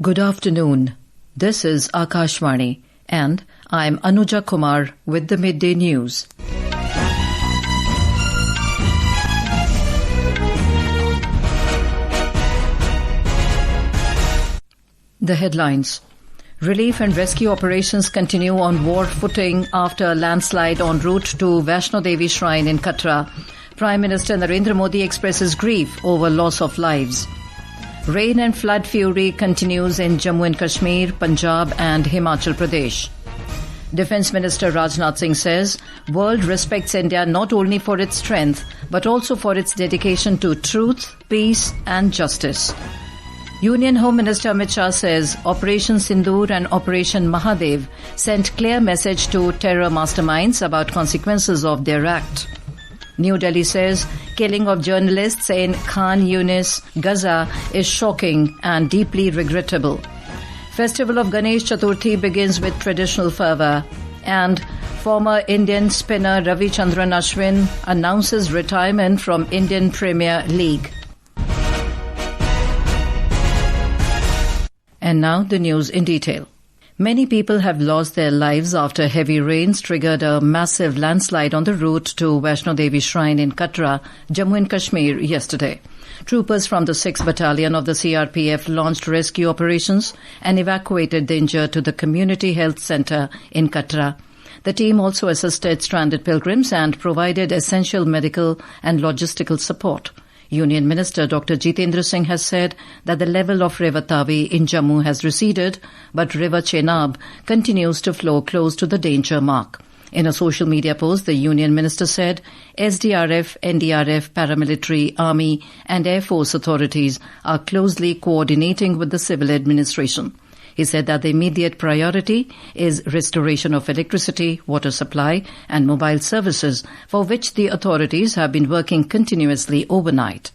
Good afternoon. This is Akashvani and I am Anuja Kumar with the Midday News. The headlines. Relief and rescue operations continue on war footing after a landslide en route to Vaishno Devi Shrine in Katra. Prime Minister Narendra Modi expresses grief over loss of lives. Rain and flood fury continues in Jammu and Kashmir, Punjab and Himachal Pradesh. Defence Minister Rajnath Singh says, world respects India not only for its strength, but also for its dedication to truth, peace and justice. Union Home Minister Amit Shah says, Operation Sindoor and Operation Mahadev sent clear message to terror masterminds about consequences of their act. New Delhi says, killing of journalists in Khan Younis, Gaza is shocking and deeply regrettable. Festival of Ganesh Chaturthi begins with traditional fervour. And former Indian spinner Ravichandran Ashwin announces retirement from Indian Premier League. And now the news in detail. Many people have lost their lives after heavy rains triggered a massive landslide on the route to Vaishno Devi Shrine in Katra, Jammu and Kashmir yesterday. Troopers from the 6th Battalion of the CRPF launched rescue operations and evacuated the injured to the Community Health Centre in Katra. The team also assisted stranded pilgrims and provided essential medical and logistical support. Union Minister Dr. Jitendra Singh has said that the level of River Tavi in Jammu has receded, but River Chenab continues to flow close to the danger mark. In a social media post, the Union Minister said SDRF, NDRF, paramilitary, army and Air Force authorities are closely coordinating with the civil administration. He said that the immediate priority is restoration of electricity, water supply and mobile services, for which the authorities have been working continuously overnight.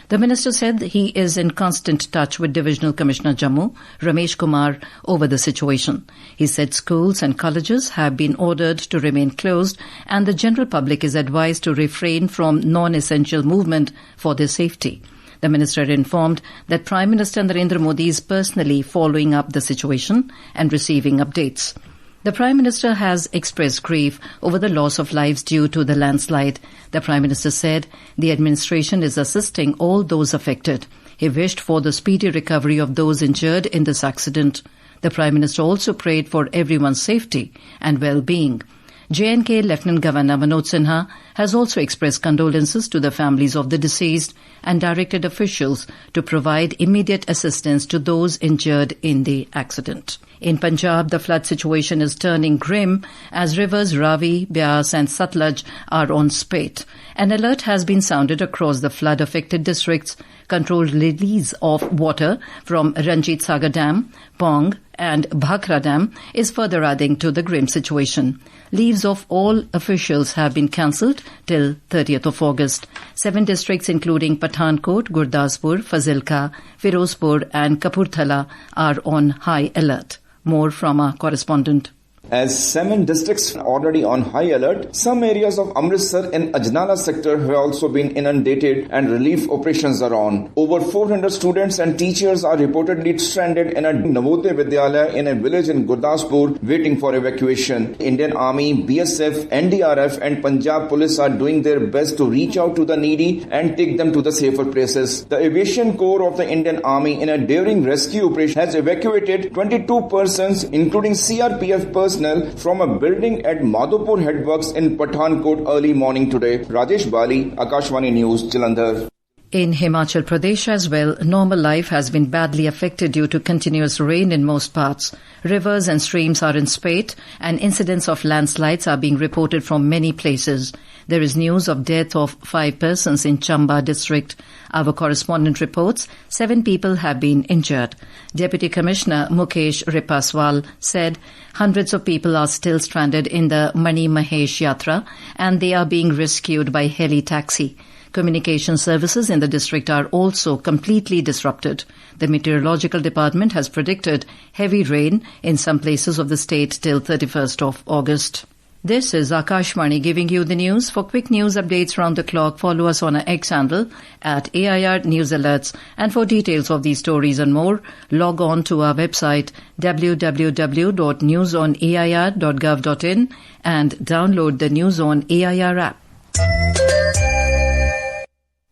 The minister said he is in constant touch with Divisional Commissioner Jammu, Ramesh Kumar, over the situation. He said schools and colleges have been ordered to remain closed and the general public is advised to refrain from non-essential movement for their safety. The minister informed that Prime Minister Narendra Modi is personally following up the situation and receiving updates. The Prime Minister has expressed grief over the loss of lives due to the landslide. The Prime Minister said the administration is assisting all those affected. He wished for the speedy recovery of those injured in this accident. The Prime Minister also prayed for everyone's safety and well-being. J&K Lieutenant Governor Manoj Sinha has also expressed condolences to the families of the deceased and directed officials to provide immediate assistance to those injured in the accident. In Punjab, the flood situation is turning grim as rivers Ravi, Beas and Satluj are on spate. An alert has been sounded across the flood-affected districts. Controlled release of water from Ranjit Sagar Dam, Pong and Bhakra Dam is further adding to the grim situation. Leaves of all officials have been cancelled till 30th of August. 7 districts including Pathankot, Gurdaspur, Fazilka, Firozpur and Kapurthala are on high alert. More from our correspondent. As 7 districts are already on high alert, some areas of Amritsar and Ajnala sector have also been inundated and relief operations are on. Over 400 students and teachers are reportedly stranded in a Navodaya Vidyalaya in a village in Gurdaspur waiting for evacuation. Indian Army, BSF, NDRF and Punjab Police are doing their best to reach out to the needy and take them to the safer places. The Aviation Corps of the Indian Army in a daring rescue operation has evacuated 22 persons including CRPF personnel from a building at Madhopur Headworks in Pathankot early morning today. Rajesh Bali, Akashvani News, Jalandhar. In Himachal Pradesh as well, normal life has been badly affected due to continuous rain in most parts. Rivers and streams are in spate and incidents of landslides are being reported from many places. There is news of death of 5 persons in Chamba district. Our correspondent reports 7 people have been injured. Deputy Commissioner Mukesh Ripaswal said hundreds of people are still stranded in the Mani Mahesh Yatra and they are being rescued by heli taxi. Communication services in the district are also completely disrupted. The Meteorological Department has predicted heavy rain in some places of the state till 31st of August. This is Akashvani giving you the news. For quick news updates round the clock, follow us on our X handle at AIR News Alerts. And for details of these stories and more, log on to our website www.newsonair.gov.in and download the News on AIR app.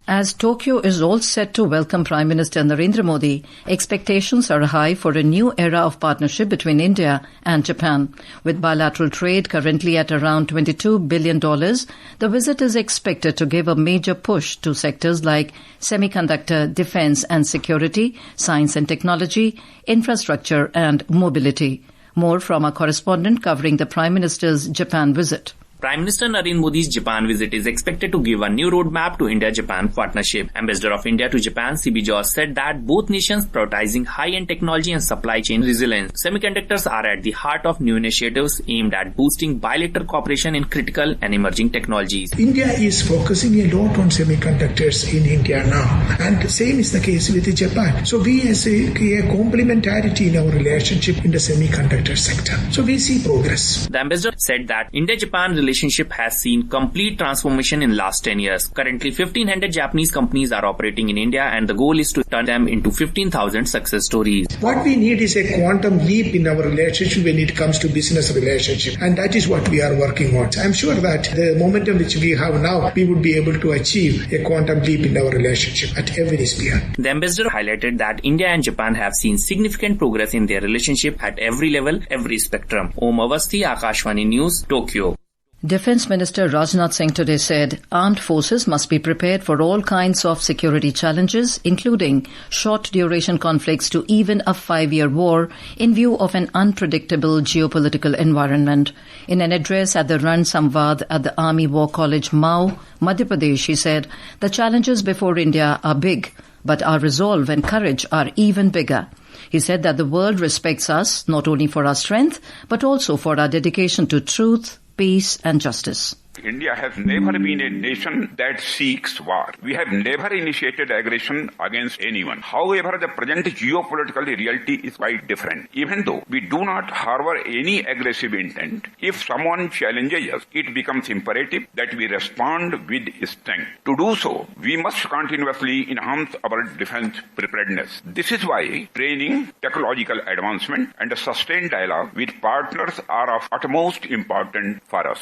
As Tokyo is all set to welcome Prime Minister Narendra Modi, expectations are high for a new era of partnership between India and Japan. With bilateral trade currently at around $22 billion, the visit is expected to give a major push to sectors like semiconductor, defense and security, science and technology, infrastructure and mobility. More from our correspondent covering the Prime Minister's Japan visit. Prime Minister Narendra Modi's Japan visit is expected to give a new roadmap to India-Japan partnership. Ambassador of India to Japan, C.B. George, said that both nations prioritizing high-end technology and supply chain resilience. Semiconductors are at the heart of new initiatives aimed at boosting bilateral cooperation in critical and emerging technologies. India is focusing a lot on semiconductors in India now, and the same is the case with Japan. So we see a complementarity in our relationship in the semiconductor sector. So we see progress. The ambassador said that India-Japan relationship has seen complete transformation in last 10 years. Currently, 1,500 Japanese companies are operating in India, and the goal is to turn them into 15,000 success stories. What we need is a quantum leap in our relationship when it comes to business relationship, and that is what we are working on. I'm sure that the momentum which we have now, we would be able to achieve a quantum leap in our relationship at every sphere. The ambassador highlighted that India and Japan have seen significant progress in their relationship at every level, every spectrum. Om Avasthi, Akashvani News, Tokyo. Defence Minister Rajnath Singh today said armed forces must be prepared for all kinds of security challenges, including short-duration conflicts to even a 5-year war, in view of an unpredictable geopolitical environment. In an address at the Ran Samvad at the Army War College, Mao, Madhya Pradesh, he said, the challenges before India are big, but our resolve and courage are even bigger. He said that the world respects us not only for our strength, but also for our dedication to truth, peace and justice. India has never been a nation that seeks war. We have never initiated aggression against anyone. However, the present geopolitical reality is quite different. Even though we do not harbor any aggressive intent, if someone challenges us, it becomes imperative that we respond with strength. To do so, we must continuously enhance our defense preparedness. This is why training, technological advancement, and a sustained dialogue with partners are of utmost importance for us.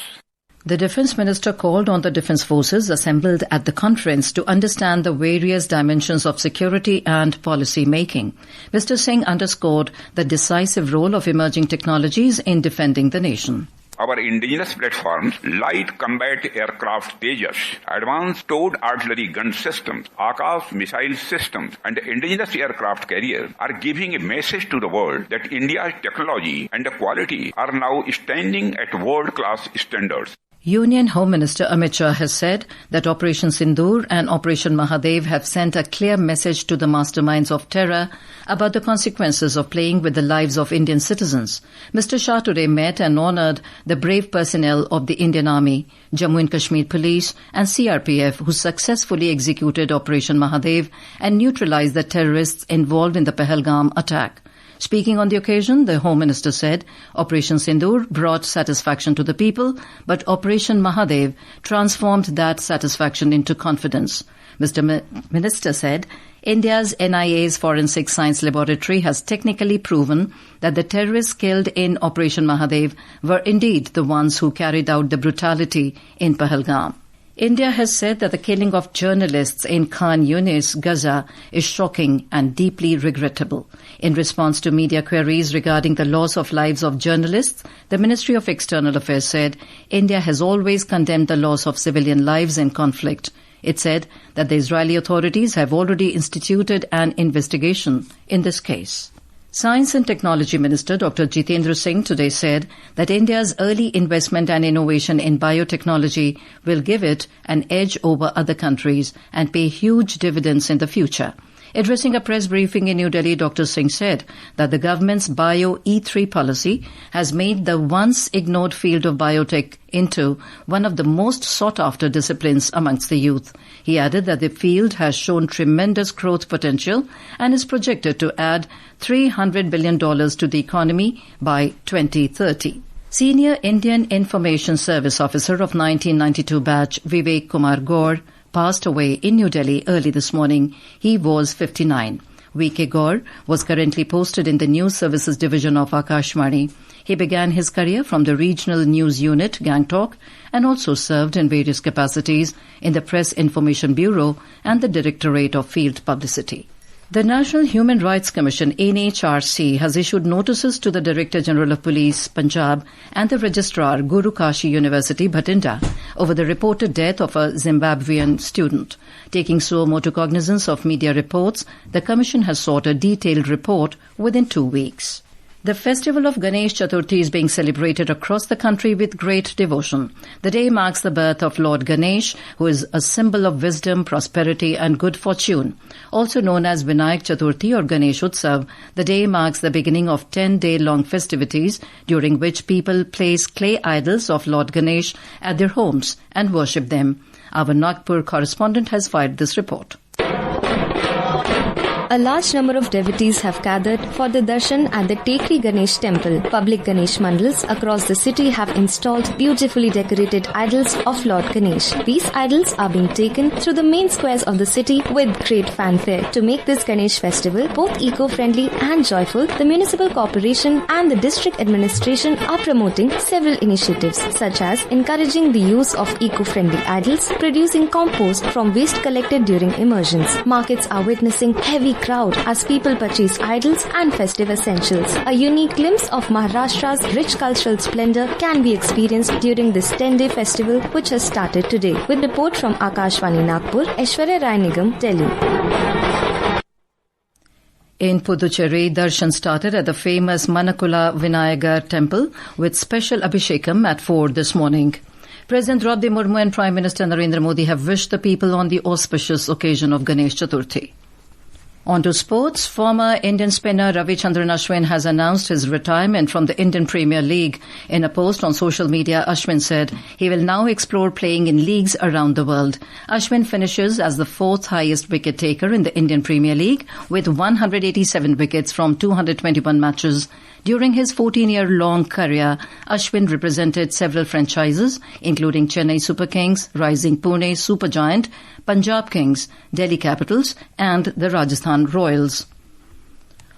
The Defence Minister called on the Defence Forces assembled at the conference to understand the various dimensions of security and policy making. Mr. Singh underscored the decisive role of emerging technologies in defending the nation. Our indigenous platforms, light combat aircraft Tejas, advanced towed artillery gun systems, Akash missile systems, and indigenous aircraft carriers are giving a message to the world that India's technology and quality are now standing at world-class standards. Union Home Minister Amit Shah has said that Operation Sindoor and Operation Mahadev have sent a clear message to the masterminds of terror about the consequences of playing with the lives of Indian citizens. Mr. Shah today met and honoured the brave personnel of the Indian Army, Jammu and Kashmir Police and CRPF who successfully executed Operation Mahadev and neutralized the terrorists involved in the Pahalgam attack. Speaking on the occasion, the Home Minister said Operation Sindoor brought satisfaction to the people, but Operation Mahadev transformed that satisfaction into confidence. Mr. Minister said India's NIA's Forensic Science Laboratory has technically proven that the terrorists killed in Operation Mahadev were indeed the ones who carried out the brutality in Pahalgam. India has said that the killing of journalists in Khan Younis, Gaza, is shocking and deeply regrettable. In response to media queries regarding the loss of lives of journalists, the Ministry of External Affairs said India has always condemned the loss of civilian lives in conflict. It said that the Israeli authorities have already instituted an investigation in this case. Science and Technology Minister Dr. Jitendra Singh today said that India's early investment and innovation in biotechnology will give it an edge over other countries and pay huge dividends in the future. Addressing a press briefing in New Delhi, Dr. Singh said that the government's Bio E3 policy has made the once ignored field of biotech into one of the most sought-after disciplines amongst the youth. He added that the field has shown tremendous growth potential and is projected to add $300 billion to the economy by 2030. Senior Indian Information Service Officer of 1992 batch Vivek Kumar Gaur passed away in New Delhi early this morning. He was 59. V.K. Gaur was currently posted in the News Services Division of Akashvani. He began his career from the Regional News Unit, Gangtok, and also served in various capacities in the Press Information Bureau and the Directorate of Field Publicity. The National Human Rights Commission, NHRC, has issued notices to the Director General of Police, Punjab, and the Registrar, Guru Kashi University, Bhatinda, over the reported death of a Zimbabwean student. Taking suo motu cognizance of media reports, the Commission has sought a detailed report within 2 weeks. The festival of Ganesh Chaturthi is being celebrated across the country with great devotion. The day marks the birth of Lord Ganesh, who is a symbol of wisdom, prosperity and good fortune. Also known as Vinayak Chaturthi or Ganesh Utsav, the day marks the beginning of 10-day-long festivities during which people place clay idols of Lord Ganesh at their homes and worship them. Our Nagpur correspondent has filed this report. A large number of devotees have gathered for the darshan at the Tekri Ganesh temple. Public Ganesh mandals across the city have installed beautifully decorated idols of Lord Ganesh. These idols are being taken through the main squares of the city with great fanfare. To make this Ganesh festival both eco-friendly and joyful, the municipal corporation and the district administration are promoting several initiatives such as encouraging the use of eco-friendly idols, producing compost from waste collected during immersions. Markets are witnessing heavy crowd as people purchase idols and festive essentials. A unique glimpse of Maharashtra's rich cultural splendor can be experienced during this 10-day festival which has started today. With report from Akashvani Nagpur, Aishwarya Rai Nigam, Delhi. In Puducherry, darshan started at the famous Manakula Vinayagar temple with special abhishekam at 4 this morning. President Draupadi Murmu and Prime Minister Narendra Modi have wished the people on the auspicious occasion of Ganesh Chaturthi. On to sports. Former Indian spinner Ravichandran Ashwin has announced his retirement from the Indian Premier League. In a post on social media, Ashwin said he will now explore playing in leagues around the world. Ashwin finishes as the fourth highest wicket taker in the Indian Premier League with 187 wickets from 221 matches. During his 14-year-long career, Ashwin represented several franchises, including Chennai Super Kings, Rising Pune Supergiant, Punjab Kings, Delhi Capitals, and the Rajasthan Royals.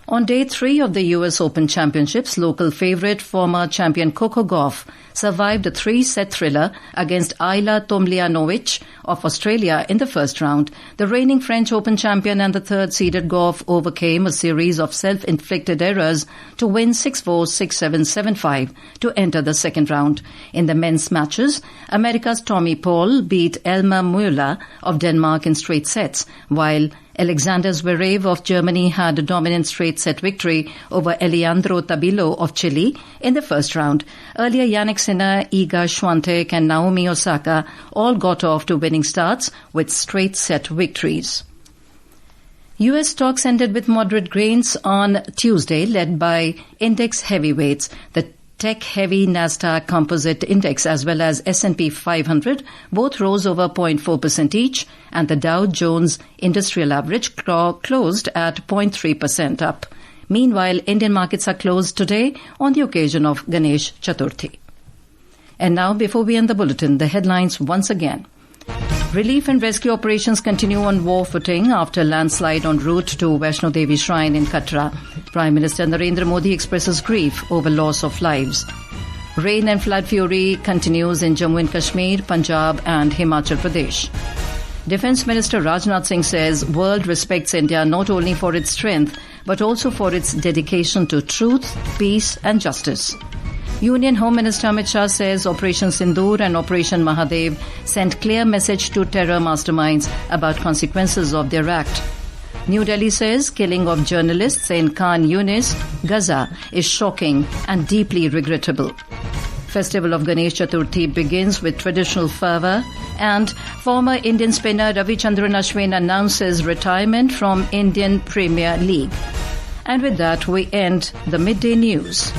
On day 3 of the US Open Championships, local favourite former champion Coco Gauff survived a 3-set thriller against Ayla Tomljanovic of Australia in the first round. The reigning French Open champion and the third-seeded Gauff overcame a series of self-inflicted errors to win 6-4, 6-7, 7-5 to enter the second round. In the men's matches, America's Tommy Paul beat Elmer Müller of Denmark in straight sets, while Alexander Zverev of Germany had a dominant straight-set victory over Alejandro Tabilo of Chile in the first round. Earlier, Jannik Sinner, Iga Swiatek and Naomi Osaka all got off to winning starts with straight-set victories. U.S. stocks ended with moderate gains on Tuesday, led by index heavyweights. The tech-heavy Nasdaq Composite Index as well as S&P 500 both rose over 0.4% each, and the Dow Jones Industrial Average closed at 0.3% up. Meanwhile, Indian markets are closed today on the occasion of Ganesh Chaturthi. And now, before we end the bulletin, the headlines once again. Relief and rescue operations continue on war footing after landslide en route to Vaishno Devi Shrine in Katra. Prime Minister Narendra Modi expresses grief over loss of lives. Rain and flood fury continues in Jammu and Kashmir, Punjab and Himachal Pradesh. Defence Minister Rajnath Singh says world respects India not only for its strength but also for its dedication to truth, peace and justice. Union Home Minister Amit Shah says Operation Sindoor and Operation Mahadev sent clear message to terror masterminds about consequences of their act. New Delhi says killing of journalists in Khan Younis, Gaza is shocking and deeply regrettable. Festival of Ganesh Chaturthi begins with traditional fervour, and former Indian spinner Ravichandran Ashwin announces retirement from Indian Premier League. And with that, we end the midday news.